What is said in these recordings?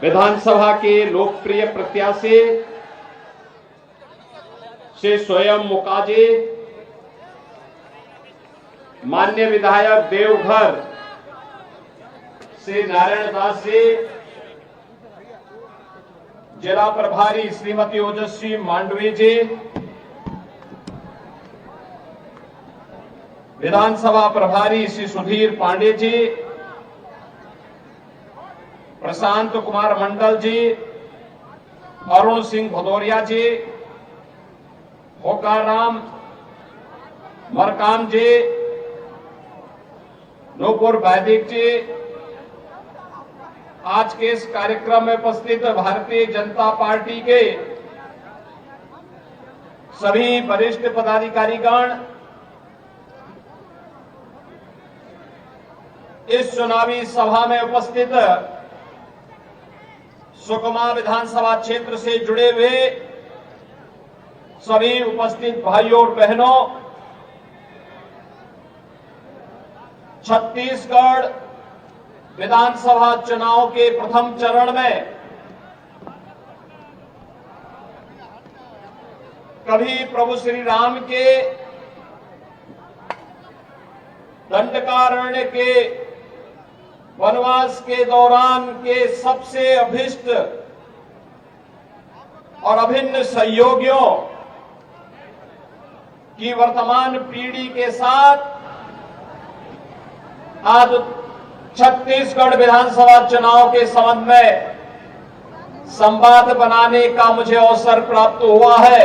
विधानसभा के लोकप्रिय प्रत्याशी श्री स्वयं मुकाजी, माननीय विधायक देवघर श्री नारायण दास जी, जिला प्रभारी श्रीमती ओजस्वी मांडवी जी, विधानसभा प्रभारी श्री सुधीर पांडे जी, प्रशांत कुमार मंडल जी, अरुण सिंह भदौरिया जी, होकाराम मरकाम जी, नूपुर वैदिक जी, आज के इस कार्यक्रम में उपस्थित भारतीय जनता पार्टी के सभी वरिष्ठ पदाधिकारीगण, इस चुनावी सभा में उपस्थित सुकमा विधानसभा क्षेत्र से जुड़े हुए सभी उपस्थित भाइयों और बहनों, छत्तीसगढ़ विधानसभा चुनाव के प्रथम चरण में कभी प्रभु श्री राम के दंडकारण्य के वनवास के दौरान के सबसे अभिष्ट और अभिन्न सहयोगियों की वर्तमान पीढ़ी के साथ आज छत्तीसगढ़ विधानसभा चुनाव के संबंध में संवाद बनाने का मुझे अवसर प्राप्त हुआ है।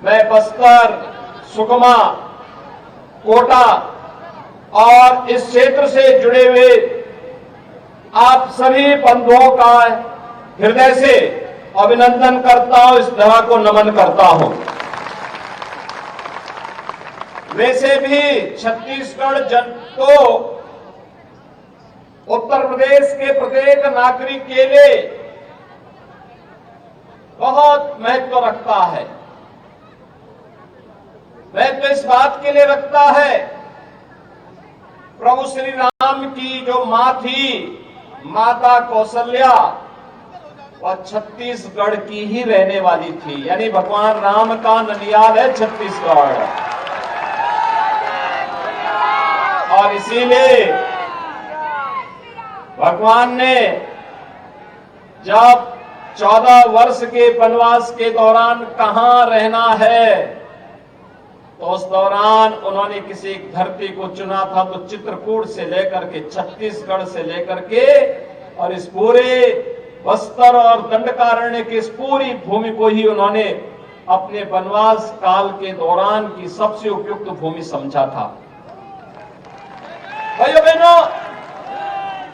मैं बस्तर, सुकमा, कोटा और इस क्षेत्र से जुड़े हुए आप सभी बंधुओं का हृदय से अभिनंदन करता हूं, इस तरह को नमन करता हूं। वैसे भी छत्तीसगढ़ जन को उत्तर प्रदेश के प्रत्येक नागरिक के लिए बहुत महत्व रखता है। महत्व इस बात के लिए रखता है, प्रभु श्री राम की जो मां थी, माता कौशल्या, वह छत्तीसगढ़ की ही रहने वाली थी, यानी भगवान राम का ननियाल है छत्तीसगढ़। और इसीलिए भगवान ने जब 14 वर्ष के वनवास के दौरान कहां रहना है, तो उस दौरान उन्होंने किसी धरती को चुना था, तो चित्रकूट से लेकर के छत्तीसगढ़ से लेकर के और इस पूरे बस्तर और दंडकारण्य की इस पूरी भूमि को ही उन्होंने अपने वनवास काल के दौरान की सबसे उपयुक्त भूमि समझा था। भाइयों बहनों,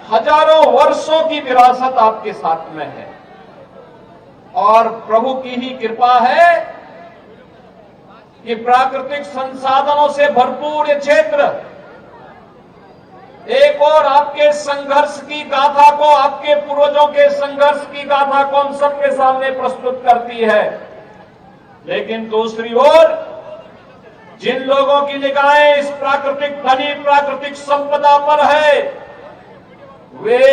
हजारों वर्षों की विरासत आपके साथ में है और प्रभु की ही कृपा है कि प्राकृतिक संसाधनों से भरपूर ये क्षेत्र एक और आपके संघर्ष की गाथा को, आपके पूर्वजों के संघर्ष की गाथा को हम सबके सामने प्रस्तुत करती है। लेकिन दूसरी ओर जिन लोगों की निगाहें इस प्राकृतिक धनी प्राकृतिक संपदा पर है, वे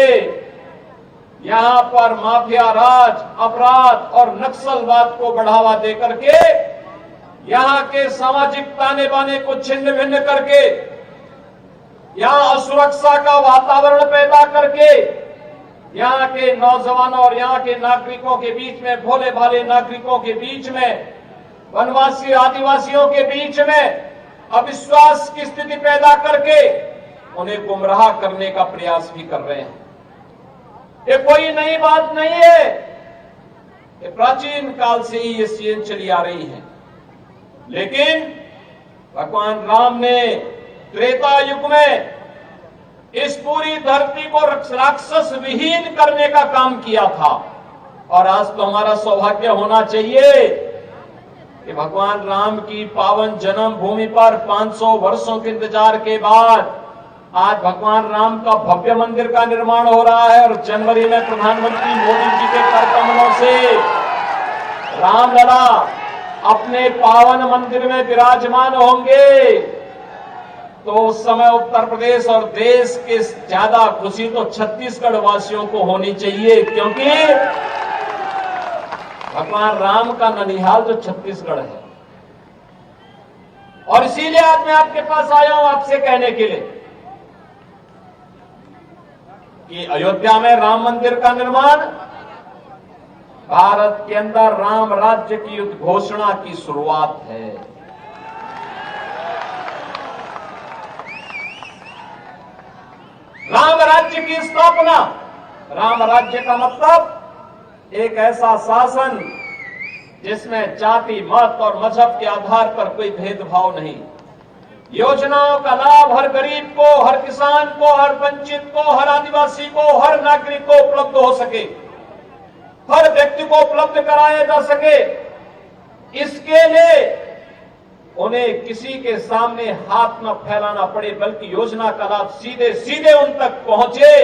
यहां पर माफिया राज, अपराध और नक्सलवाद को बढ़ावा देकर के यहां के सामाजिक ताने बाने को छिन्न भिन्न करके, यहां असुरक्षा का वातावरण पैदा करके यहां के नौजवानों और यहां के नागरिकों के बीच में, भोले भाले नागरिकों के बीच में, वनवासी आदिवासियों के बीच में अविश्वास की स्थिति पैदा करके उन्हें गुमराह करने का प्रयास भी कर रहे हैं। ये कोई नई बात नहीं है, ये प्राचीन काल से ही ये चीजें चली आ रही है। लेकिन भगवान राम ने त्रेता युग में इस पूरी धरती को राक्षस विहीन करने का काम किया था और आज तो हमारा सौभाग्य होना चाहिए कि भगवान राम की पावन जन्म भूमि पर 500 वर्षों के इंतजार के बाद आज भगवान राम का भव्य मंदिर का निर्माण हो रहा है और जनवरी में प्रधानमंत्री मोदी जी के कर कमलों से रामलला अपने पावन मंदिर में विराजमान होंगे। तो उस समय उत्तर प्रदेश और देश के ज्यादा खुशी तो छत्तीसगढ़ वासियों को होनी चाहिए, क्योंकि भगवान राम का ननिहाल जो छत्तीसगढ़ है। और इसीलिए आज मैं आपके पास आया हूं आपसे कहने के लिए कि अयोध्या में राम मंदिर का निर्माण भारत के अंदर राम राज्य की उद्घोषणा की शुरुआत है। राम राज्य की स्थापना, राम राज्य का मतलब एक ऐसा शासन जिसमें जाति, मत और मजहब के आधार पर कोई भेदभाव नहीं। योजनाओं का लाभ हर गरीब को, हर किसान को, हर वंचित को, हर आदिवासी को, हर नागरिक को उपलब्ध हो सके, हर व्यक्ति को उपलब्ध कराया जा सके। इसके लिए उन्हें किसी के सामने हाथ न फैलाना पड़े, बल्कि योजना का लाभ सीधे सीधे उन तक पहुंचे,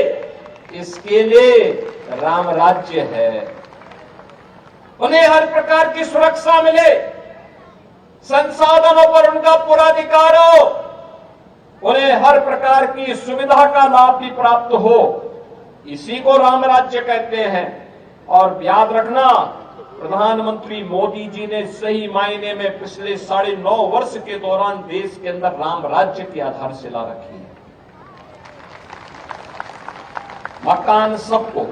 इसके लिए राम राज्य है। उन्हें हर प्रकार की सुरक्षा मिले, संसाधनों पर उनका पूरा अधिकार हो, उन्हें हर प्रकार की सुविधा का लाभ भी प्राप्त हो, इसी को राम राज्य कहते हैं। और याद रखना, प्रधानमंत्री मोदी जी ने सही मायने में पिछले 9.5 वर्ष के दौरान देश के अंदर राम राज्य की आधारशिला रखी है। मकान सबको,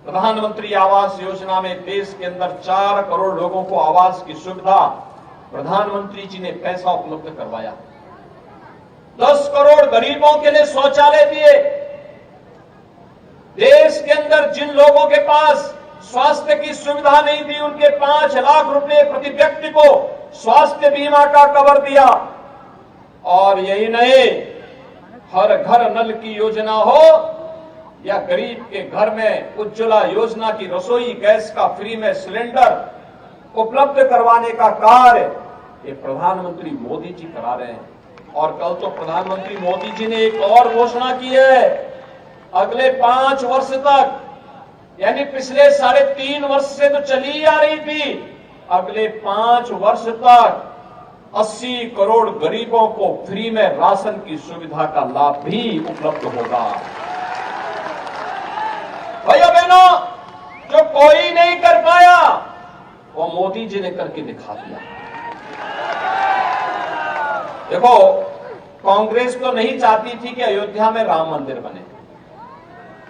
प्रधानमंत्री आवास योजना में देश के अंदर 4 करोड़ लोगों को आवास की सुविधा प्रधानमंत्री जी ने पैसा उपलब्ध करवाया। 10 करोड़ गरीबों के लिए शौचालय दिए। देश के अंदर जिन लोगों के पास स्वास्थ्य की सुविधा नहीं थी, उनके 5 लाख रुपए प्रति व्यक्ति को स्वास्थ्य बीमा का कवर दिया। और यही नहीं, हर घर नल की योजना हो या गरीब के घर में उज्ज्वला योजना की रसोई गैस का फ्री में सिलेंडर उपलब्ध करवाने का कार्य ये प्रधानमंत्री मोदी जी करा रहे हैं। और कल तो प्रधानमंत्री मोदी जी ने एक और घोषणा की है, अगले 5 वर्ष तक, यानी पिछले 3.5 वर्ष से तो चली आ रही थी, अगले 5 वर्ष तक 80 करोड़ गरीबों को फ्री में राशन की सुविधा का लाभ भी उपलब्ध होगा। भाइयों बहनों, जो कोई नहीं कर पाया वो मोदी जी ने करके दिखा दिया। देखो, कांग्रेस तो नहीं चाहती थी कि अयोध्या में राम मंदिर बने।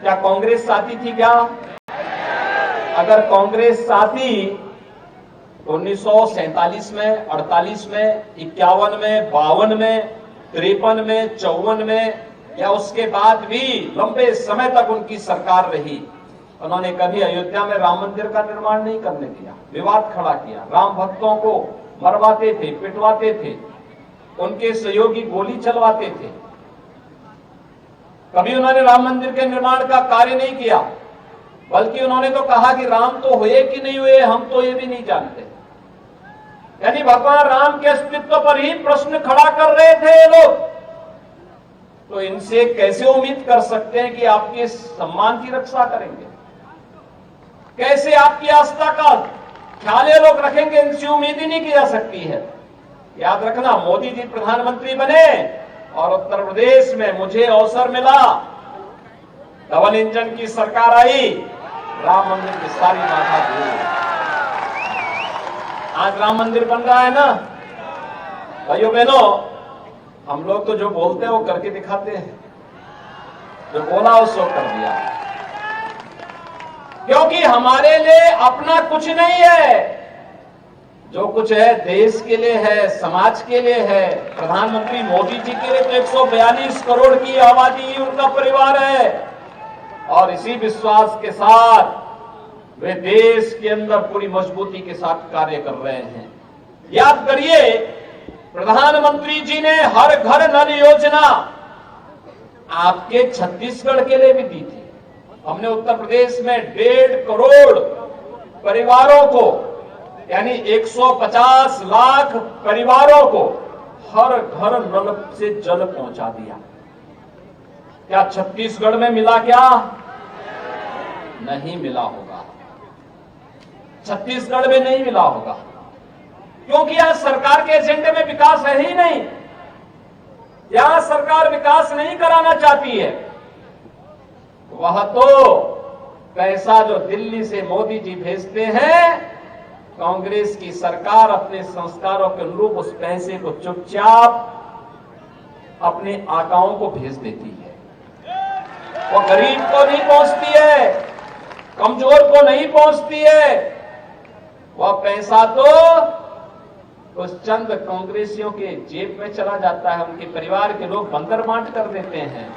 क्या कांग्रेस चाहती थी क्या? अगर कांग्रेस चाहती तो 1947 में, 48 में, 51 में, 52 में, 53 में, 54 में या उसके बाद भी लंबे समय तक उनकी सरकार रही, उन्होंने कभी अयोध्या में राम मंदिर का निर्माण नहीं करने दिया। विवाद खड़ा किया, राम भक्तों को मरवाते थे, पिटवाते थे, उनके सहयोगी गोली चलवाते थे। कभी उन्होंने राम मंदिर के निर्माण का कार्य नहीं किया, बल्कि उन्होंने तो कहा कि राम तो हुए कि नहीं हुए हम तो ये भी नहीं जानते। यानी भगवान राम के अस्तित्व पर ही प्रश्न खड़ा कर रहे थे ये लोग। तो इनसे कैसे उम्मीद कर सकते हैं कि आपके सम्मान की रक्षा करेंगे? कैसे आपकी आस्था का ख्याल ये लोग रखेंगे? इनसे उम्मीद ही नहीं की जा सकती है। याद रखना, मोदी जी प्रधानमंत्री बने और उत्तर प्रदेश में मुझे अवसर मिला, डबल इंजन की सरकार आई, राम मंदिर की सारी बाधा दूर। आज राम मंदिर बन रहा है ना भाइयों बहनों। हम लोग तो जो बोलते हैं वो करके दिखाते हैं, जो बोला उसको कर दिया, क्योंकि हमारे लिए अपना कुछ नहीं है, जो कुछ है देश के लिए है, समाज के लिए है। प्रधानमंत्री मोदी जी के लिए तो 142 करोड़ की आबादी उनका परिवार है, और इसी विश्वास के साथ वे देश के अंदर पूरी मजबूती के साथ कार्य कर रहे हैं। याद करिए, प्रधानमंत्री जी ने हर घर नल योजना आपके छत्तीसगढ़ के लिए भी दी थी। हमने उत्तर प्रदेश में 1.5 करोड़ परिवारों को, यानी 150 लाख परिवारों को हर घर नल से जल पहुंचा दिया। क्या छत्तीसगढ़ में मिला? क्या नहीं मिला होगा, छत्तीसगढ़ में नहीं मिला होगा, क्योंकि आज सरकार के एजेंडे में विकास है ही नहीं। यहां सरकार विकास नहीं कराना चाहती है, वह तो पैसा जो दिल्ली से मोदी जी भेजते हैं, कांग्रेस की सरकार अपने संस्कारों के अनुरूप उस पैसे को चुपचाप अपने आकाओं को भेज देती है। वो गरीब को नहीं पहुंचती है, कमजोर को नहीं पहुंचती है। वह पैसा तो उस चंद कांग्रेसियों के जेब में चला जाता है, उनके परिवार के लोग बंदर बांट कर देते हैं।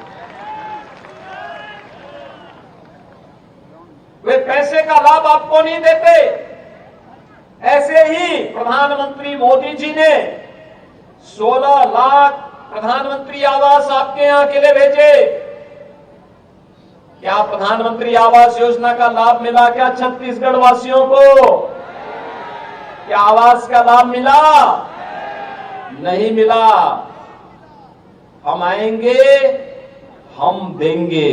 वे पैसे का लाभ आपको नहीं देते। ऐसे ही प्रधानमंत्री मोदी जी ने 16 लाख प्रधानमंत्री आवास आपके यहां के लिए भेजे। क्या प्रधानमंत्री आवास योजना का लाभ मिला क्या छत्तीसगढ़ वासियों को? क्या आवास का लाभ मिला? नहीं मिला। हम आएंगे, हम देंगे।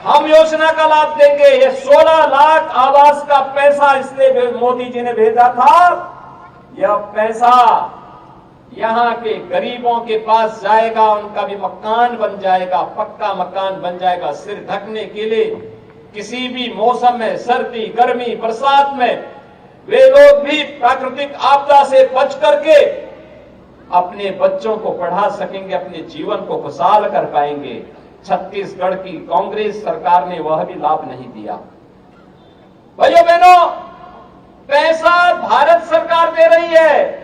हम योजना का लाभ देंगे। ये 16 लाख आवास का पैसा इसलिए मोदी जी ने भेजा था, यह पैसा यहां के गरीबों के पास जाएगा, उनका भी मकान बन जाएगा, पक्का मकान बन जाएगा, सिर ढकने के लिए। किसी भी मौसम में, सर्दी, गर्मी, बरसात में वे लोग भी प्राकृतिक आपदा से बच करके अपने बच्चों को पढ़ा सकेंगे, अपने जीवन को खुशहाल कर पाएंगे। छत्तीसगढ़ की कांग्रेस सरकार ने वह भी लाभ नहीं दिया। भाइयों बहनों, पैसा भारत सरकार दे रही है,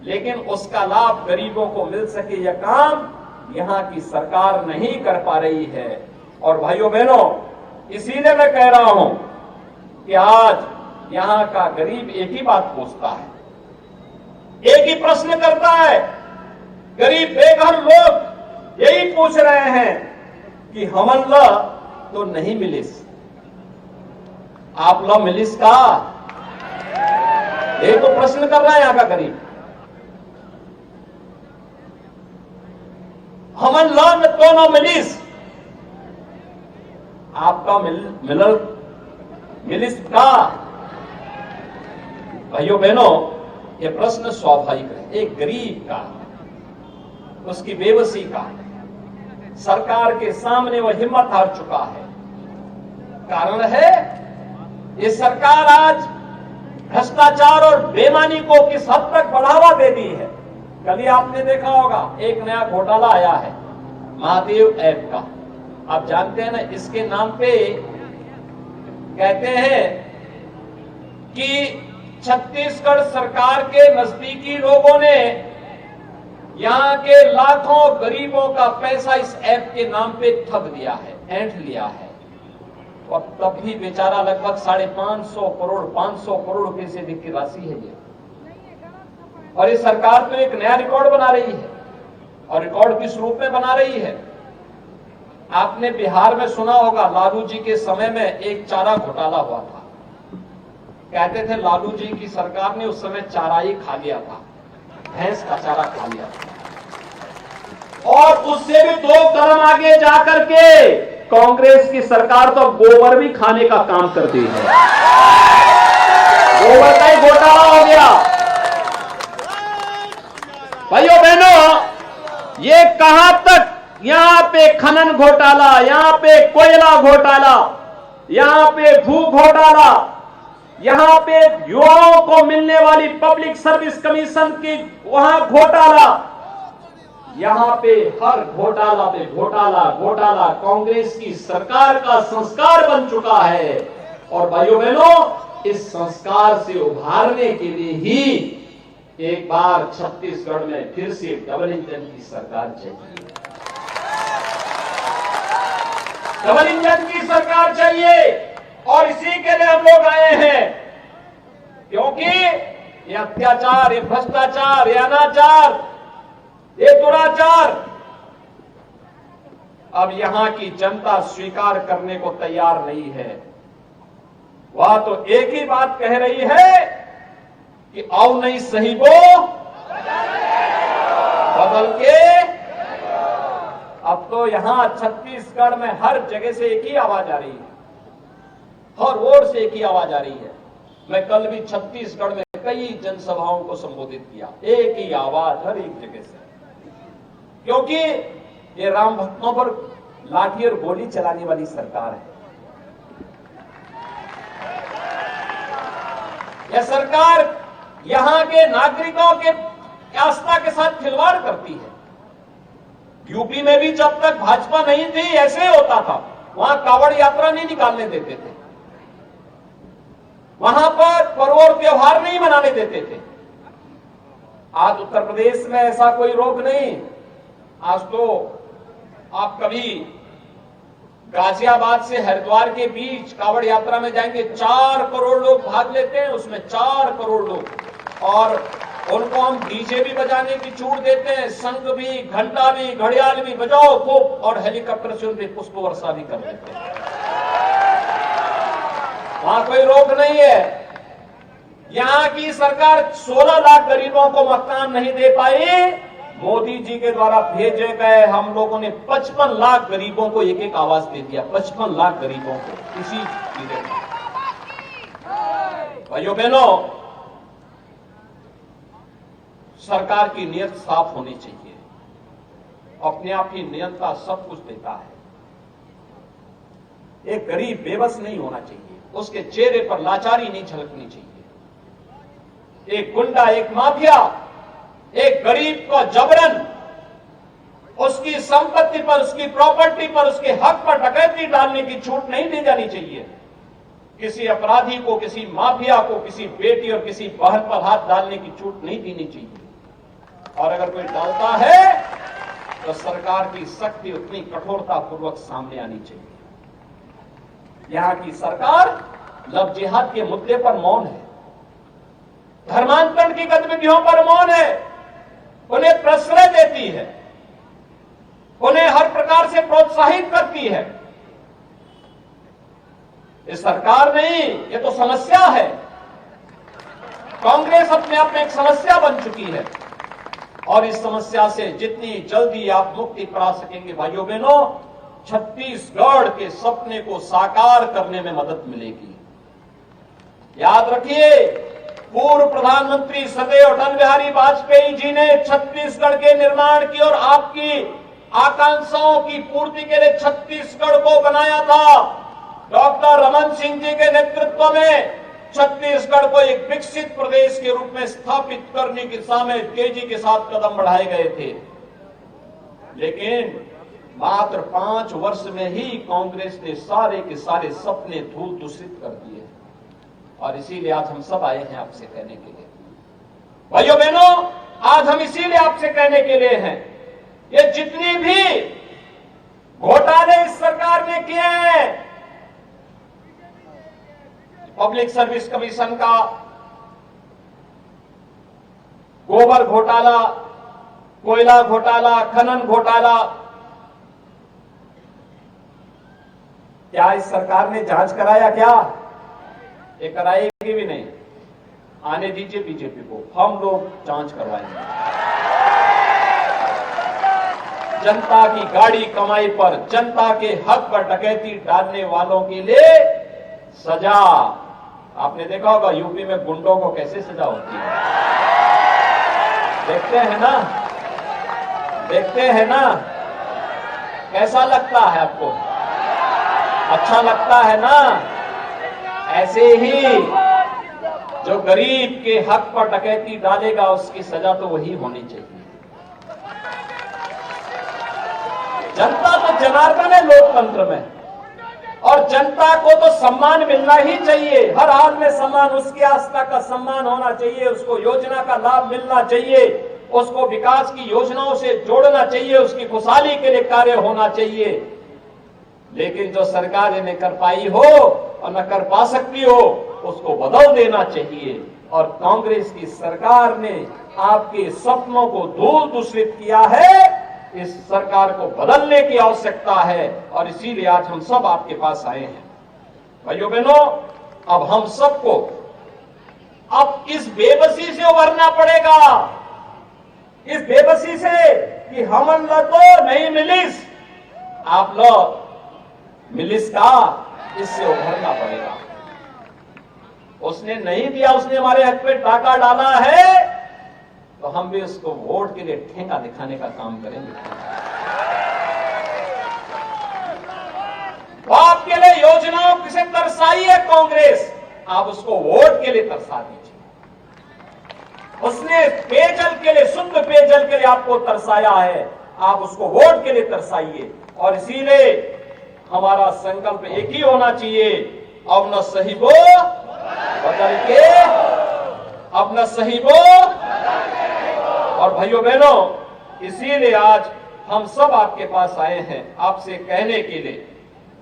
लेकिन उसका लाभ गरीबों को मिल सके यह काम यहां की सरकार नहीं कर पा रही है। और भाइयों बहनों, इसीलिए मैं कह रहा हूं कि आज यहां का गरीब एक ही बात पूछता है, एक ही प्रश्न करता है। गरीब बेघर लोग यही पूछ रहे हैं कि हमन ला तो नहीं मिलिस, आप ला मिलिस का? ये तो प्रश्न कर रहा है यहां का गरीब। हमन ला तो न मिलिस, आपका मिलिस का? भाइयों बहनों, यह प्रश्न स्वाभाविक है। एक गरीब का, उसकी बेबसी का, सरकार के सामने वह हिम्मत हार चुका है। कारण है, ये सरकार आज भ्रष्टाचार और बेईमानी को किस हद तक बढ़ावा दे दी है। कल ही आपने देखा होगा, एक नया घोटाला आया है महादेव ऐप का। आप जानते हैं ना, इसके नाम पे कहते हैं कि छत्तीसगढ़ सरकार के नजदीकी लोगों ने यहां के लाखों गरीबों का पैसा इस ऐप के नाम पे ठग दिया है, ऐंठ लिया है। और तब भी बेचारा लगभग 550 करोड़ 500 करोड़ रुपए से अधिक की राशि है ये। और ये सरकार तो एक नया रिकॉर्ड बना रही है, और रिकॉर्ड किस रूप में बना रही है? आपने बिहार में सुना होगा, लालू जी के समय में एक चारा घोटाला हुआ था। कहते थे लालू जी की सरकार ने उस समय चारा ही खा लिया था, भैंस का चारा खा लिया था। और उससे भी 2 कदम आगे जाकर के कांग्रेस की सरकार तो गोबर भी खाने का काम करती है। गोबर का ही घोटाला हो गया। भाइयों बहनों, ये कहां तक? यहां पे खनन घोटाला, यहां पे कोयला घोटाला, यहां पे भू घोटाला, यहां पे युवाओं को मिलने वाली पब्लिक सर्विस कमीशन की वहां घोटाला, यहां पे हर घोटाला पे घोटाला घोटाला कांग्रेस की सरकार का संस्कार बन चुका है। और भाइयों बहनों, इस संस्कार से उभारने के लिए ही एक बार छत्तीसगढ़ में फिर से डबल इंजन की सरकार चाहिए। डबल इंजन की सरकार चाहिए, और इसी के लिए हम लोग आए हैं। क्योंकि ये अत्याचार, ये भ्रष्टाचार, ये अनाचार, ये दुराचार अब यहां की जनता स्वीकार करने को तैयार नहीं है। वह तो एक ही बात कह रही है कि आओ नहीं सही वो बदल के। अब तो यहां छत्तीसगढ़ में हर जगह से एक ही आवाज आ रही है, हर ओर से एक ही आवाज आ रही है। मैं कल भी छत्तीसगढ़ में कई जनसभाओं को संबोधित किया, एक ही आवाज हर एक जगह से, क्योंकि ये राम भक्तों पर लाठी और गोली चलाने वाली सरकार है। यह सरकार यहां के नागरिकों के आस्था के साथ खिलवाड़ करती है। यूपी में भी जब तक भाजपा नहीं थी ऐसे होता था, वहां कावड़ यात्रा नहीं निकालने देते थे, वहां पर पर्व और त्योहार नहीं मनाने देते थे। आज उत्तर प्रदेश में ऐसा कोई रोक नहीं। आज तो आप कभी गाजियाबाद से हरिद्वार के बीच कावड़ यात्रा में जाएंगे, 4 करोड़ लोग भाग लेते हैं, उसमें 4 करोड़ लोग, और उनको हम डीजे भी बजाने की छूट देते हैं, शंख भी, घंटा भी, घड़ियाल भी बजाओ खूब, और हेलीकॉप्टर से उनकी पुष्प वर्षा भी कर देते हैं। वहां कोई रोक नहीं है। यहां की सरकार 16 लाख गरीबों को मकान नहीं दे पाई। मोदी जी के द्वारा भेजे गए हम लोगों ने 55 लाख गरीबों को एक एक आवास दे दिया, 55 लाख गरीबों को इसी चीजें। भाइयों बहनों, सरकार की नीयत साफ होनी चाहिए। अपने आप ही नियंत्रण सब कुछ देता है। एक गरीब बेबस नहीं होना चाहिए, उसके चेहरे पर लाचारी नहीं झलकनी चाहिए। एक गुंडा, एक माफिया, एक गरीब को जबरन उसकी संपत्ति पर, उसकी प्रॉपर्टी पर, उसके हक पर डकैती डालने की छूट नहीं दी जानी चाहिए। किसी अपराधी को, किसी माफिया को, किसी बेटी और किसी बहन पर हाथ डालने की छूट नहीं देनी चाहिए। और अगर कोई डालता है तो सरकार की सख्ती उतनी कठोरता पूर्वक सामने आनी चाहिए। यहां की सरकार लव जिहाद के मुद्दे पर मौन है, धर्मांतरण की गतिविधियों पर मौन है, उन्हें प्रश्रय देती है, उन्हें हर प्रकार से प्रोत्साहित करती है। ये सरकार नहीं, ये तो समस्या है। कांग्रेस अपने आप में एक समस्या बन चुकी है, और इस समस्या से जितनी जल्दी आप मुक्ति पा सकेंगे भाइयों बहनों, छत्तीसगढ़ के सपने को साकार करने में मदद मिलेगी। याद रखिए, पूर्व प्रधानमंत्री सदैव अटल बिहारी वाजपेयी जी ने छत्तीसगढ़ के निर्माण की और आपकी आकांक्षाओं की पूर्ति के लिए छत्तीसगढ़ को बनाया था। डॉक्टर रमन सिंह जी के नेतृत्व में छत्तीसगढ़ को एक विकसित प्रदेश के रूप में स्थापित करने की दिशा में तेजी के साथ कदम बढ़ाए गए थे, लेकिन मात्र 5 वर्ष में ही कांग्रेस ने सारे के सारे सपने धूल दूषित कर दिए। और इसीलिए आज हम सब आए हैं आपसे कहने के लिए, भाइयों बहनों, आज हम इसीलिए आपसे कहने के लिए हैं, ये जितनी भी घोटाले इस सरकार ने किए हैं, पब्लिक सर्विस कमीशन का गोबर घोटाला, कोयला घोटाला, खनन घोटाला, क्या इस सरकार ने जांच कराया? क्या ये कराएगी भी नहीं। आने दीजिए बीजेपी को, हम लोग जांच करवाएंगे। जनता की गाड़ी कमाई पर, जनता के हक पर डकैती डालने वालों के लिए सजा। आपने देखा होगा यूपी में गुंडों को कैसे सजा होती है, देखते हैं ना, देखते हैं ना। कैसा लगता है आपको? अच्छा लगता है ना? ऐसे ही जो गरीब के हक पर डकैती डालेगा उसकी सजा तो वही होनी चाहिए। जनता तो जनार्दन है लोकतंत्र में, और जनता को तो सम्मान मिलना ही चाहिए। हर हाल में सम्मान, उसकी आस्था का सम्मान होना चाहिए, उसको योजना का लाभ मिलना चाहिए, उसको विकास की योजनाओं से जोड़ना चाहिए, उसकी खुशहाली के लिए कार्य होना चाहिए। लेकिन जो सरकार ये न कर पाई हो और न कर पा सकती हो, उसको बदल देना चाहिए। और कांग्रेस की सरकार ने आपके सपनों को धूल दूषित किया है। इस सरकार को बदलने की आवश्यकता है, और इसीलिए आज हम सब आपके पास आए हैं। भाइयों बहनों, अब हम सबको अब इस बेबसी से उभरना पड़ेगा, इस बेबसी से कि हमन लो तो नहीं मिलिस, आप लो मिलिस का, इससे उभरना पड़ेगा। उसने नहीं दिया, उसने हमारे हक पे डाका डाला है, तो हम भी उसको वोट के लिए ठेंगा दिखाने का काम करेंगे। तो आपके लिए योजनाओं किसे तरसाई है कांग्रेस, आप उसको वोट के लिए तरसा दीजिए। उसने पेयजल के लिए, शुद्ध पेयजल के लिए आपको तरसाया है, आप उसको वोट के लिए तरसाइए। और इसीलिए हमारा संकल्प एक ही होना चाहिए, अब न सहीबो बदल के, अब न सहीबो। और भाइयों बहनों, इसीलिए आज हम सब आपके पास आए हैं, आपसे कहने के लिए,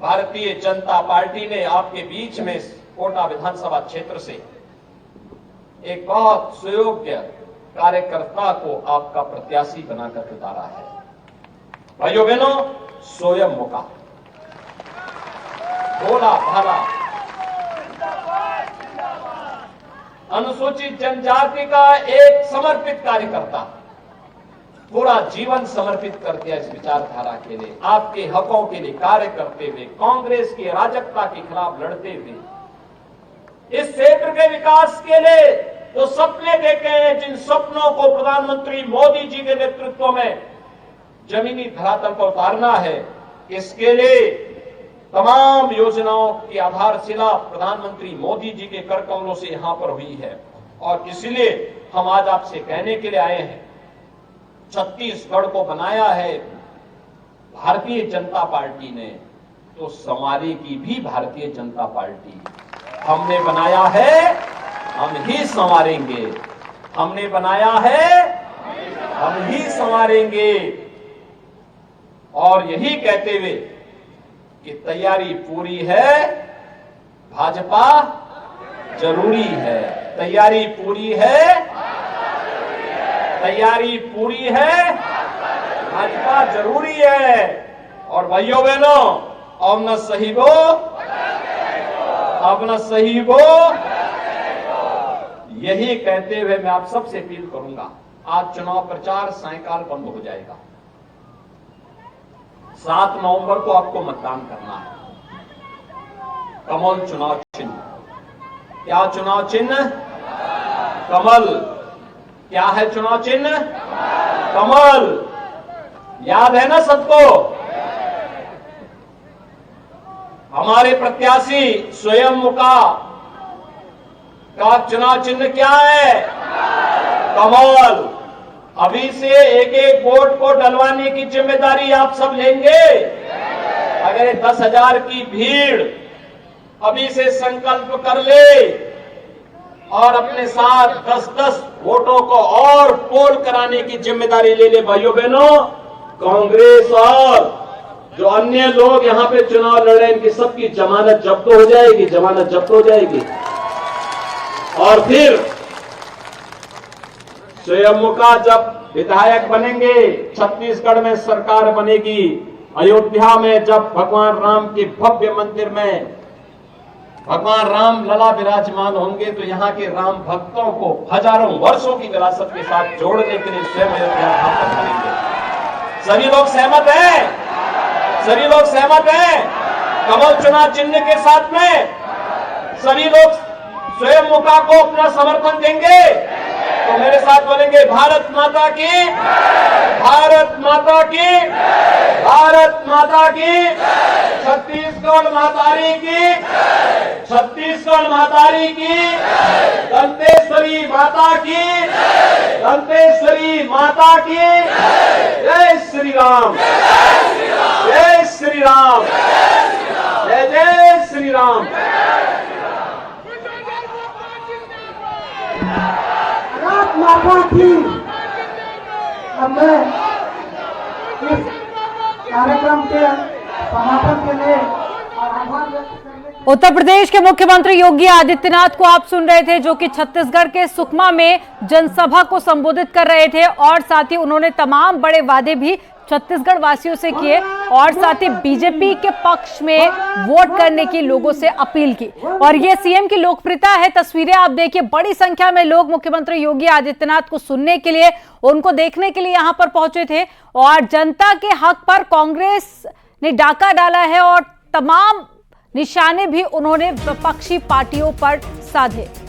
भारतीय जनता पार्टी ने आपके बीच में कोटा विधानसभा क्षेत्र से एक बहुत सुयोग्य कार्यकर्ता को आपका प्रत्याशी बनाकर उतारा है। भाइयों बहनों, स्वयं मुका, भोला भाला, अनुसूचित जनजाति का एक समर्पित कार्यकर्ता, पूरा जीवन समर्पित कर दिया इस विचारधारा के लिए, आपके हकों के लिए कार्य करते हुए, कांग्रेस की अराजकता के खिलाफ लड़ते हुए, इस क्षेत्र के विकास के लिए जो सपने देखे हैं, जिन सपनों को प्रधानमंत्री मोदी जी के नेतृत्व में जमीनी धरातल पर उतारना है, इसके लिए तमाम योजनाओं की आधारशिला प्रधानमंत्री मोदी जी के कर कमलों से यहां पर हुई है। और इसलिए हम आज आपसे कहने के लिए आए हैं, छत्तीसगढ़ को बनाया है भारतीय जनता पार्टी ने, तो संवारेगी भी भारतीय जनता पार्टी। हमने बनाया है, हम ही संवारेंगे, हमने बनाया है, हम ही संवारेंगे। और यही कहते हुए कि तैयारी पूरी है, भाजपा जरूरी है, तैयारी पूरी है, तैयारी पूरी है, भाजपा जरूरी है। और भाइयों बहनों, अब न सहीबो, अब न सहीबो, यही कहते हुए मैं आप सबसे अपील करूंगा, आज चुनाव प्रचार सायंकाल बंद हो जाएगा, 7 नवंबर को आपको मतदान करना है। कमल चुनाव चिन्ह, क्या चुनाव चिन्ह? कमल। क्या है चुनाव चिन्ह? कमल। याद है ना सबको? हमारे प्रत्याशी स्वयं मुका का चुनाव चिन्ह क्या है? कमल। अभी से एक एक वोट को डलवाने की जिम्मेदारी आप सब लेंगे। अगर 10,000 की भीड़ अभी से संकल्प कर ले और अपने साथ 10-10 वोटों को और पोल कराने की जिम्मेदारी ले ले, भाइयों बहनों, कांग्रेस और जो अन्य लोग यहां पे चुनाव लड़ रहे हैं, इनकी सबकी जमानत जब्त हो जाएगी, जमानत जब्त हो जाएगी। और फिर स्वयं मुका जब विधायक बनेंगे, छत्तीसगढ़ में सरकार बनेगी, अयोध्या में जब भगवान राम के भव्य मंदिर में भगवान राम लला विराजमान होंगे, तो यहाँ के राम भक्तों को हजारों वर्षों की विरासत के साथ जोड़ने के लिए स्वयं अयोध्या धाम बनेंगे। सभी लोग सहमत हैं? सभी लोग सहमत हैं? कमल चुनाव चिन्ह के साथ में सभी लोग स्वयं मुका को अपना समर्थन देंगे? तो मेरे साथ बोलेंगे, भारत माता की, भारत माता की, भारत माता की, छत्तीसगढ़ मातारी की, छत्तीसगढ़ मातारी की, दंतेश्वरी माता की, दंतेश्वरी माता की। जय श्री राम, जय श्री राम, जय जय श्री राम। माता की। अब मैं इस कार्यक्रम के समापन के लिए और आभार व्यक्त करने। उत्तर प्रदेश के मुख्यमंत्री योगी आदित्यनाथ को आप सुन रहे थे, जो कि छत्तीसगढ़ के सुकमा में जनसभा को संबोधित कर रहे थे और साथ ही उन्होंने तमाम बड़े वादे भी छत्तीसगढ़ वासियों से किए और साथ ही बीजेपी के पक्ष में वोट करने की लोगों से अपील की। और ये सीएम की लोकप्रियता है। तस्वीरें आप देखिए, बड़ी संख्या में लोग मुख्यमंत्री योगी आदित्यनाथ को सुनने के लिए, उनको देखने के लिए यहां पर पहुंचे थे और जनता के हक पर कांग्रेस ने डाका डाला है और तमाम निशाने भी उन्होंने विपक्षी पार्टियों पर साधे।